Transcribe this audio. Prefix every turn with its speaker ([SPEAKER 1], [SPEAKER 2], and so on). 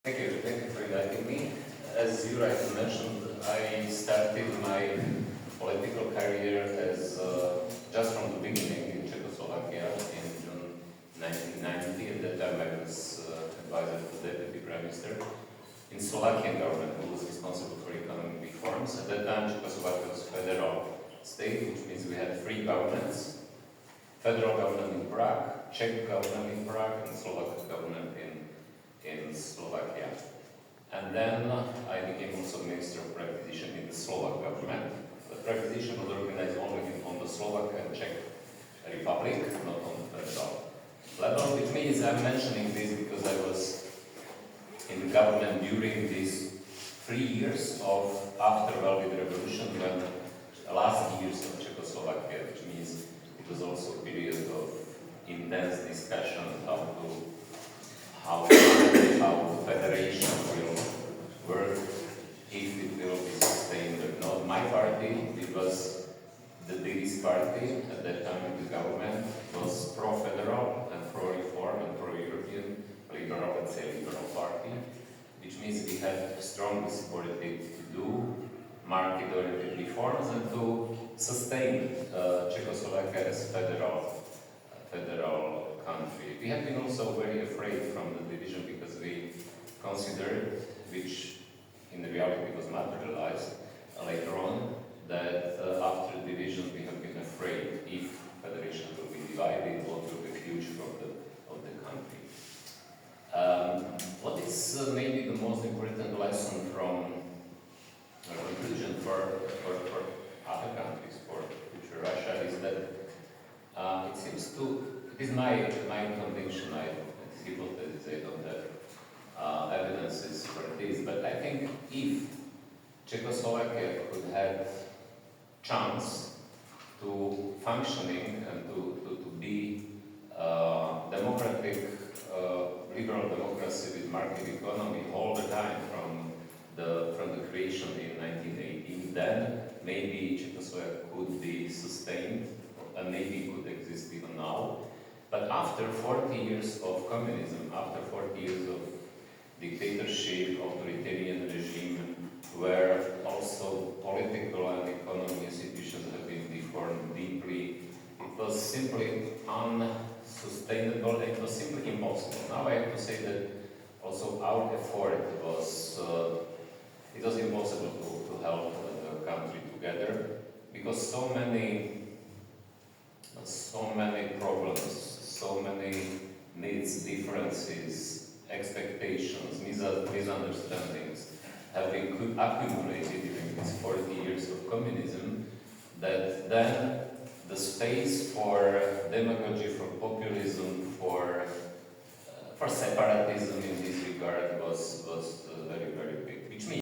[SPEAKER 1] Thank you for inviting me. As you rightly mentioned, I started my political career as just from the beginning in Czechoslovakia in June 1990. At that time I was advisor to the Deputy Prime Minister in Slovakian government, who was responsible for economic reforms. At that time Czechoslovakia was a federal state, which means we had three governments: federal government in Prague, Czech government in Prague, and Slovak government in Slovakia. And then I became also Minister of Privatization in the Slovak government. The privatization was organized only on the Slovak and Czech Republic, not on the federal level, which means I'm mentioning this because I was in the government during these 3 years of after Velvet Revolution, when the last years of Czechoslovakia, which means it was also a period of intense discussion how the federation will work, if it will be sustained or not. My party, it was the biggest party at that time in the government, was pro-federal and pro-reform and pro-European, liberal, let's say liberal party, which means we had strongly supported it to do market-oriented reforms and to sustain Czechoslovakia as federal country. We have been also very afraid from the division because we considered, which in reality was materialized later on, that after the division we have been afraid if federation will be divided, what will be the future of the country. What is maybe the most important lesson from a conclusion for other countries, for future Russia, is that it seems to, it is my conviction, it's hypothesis, I don't have evidences for this, but I think if Czechoslovakia could have chance to functioning and to be democratic, liberal democracy with market economy all the time from the creation in 1918, then maybe Czechoslovakia could be sustained and maybe could exist even now. But after 40 years of communism, after 40 years of dictatorship, authoritarian regime, where also political and economic institutions have been deformed deeply, it was simply unsustainable, it was simply impossible. Now I have to say that also our effort was, it was impossible to help the country together, because so many problems, so many needs, differences, expectations, misunderstandings have been accumulated during these 40 years of communism, that then the space for demagogy, for populism, for separatism in this regard was very, very big. Which means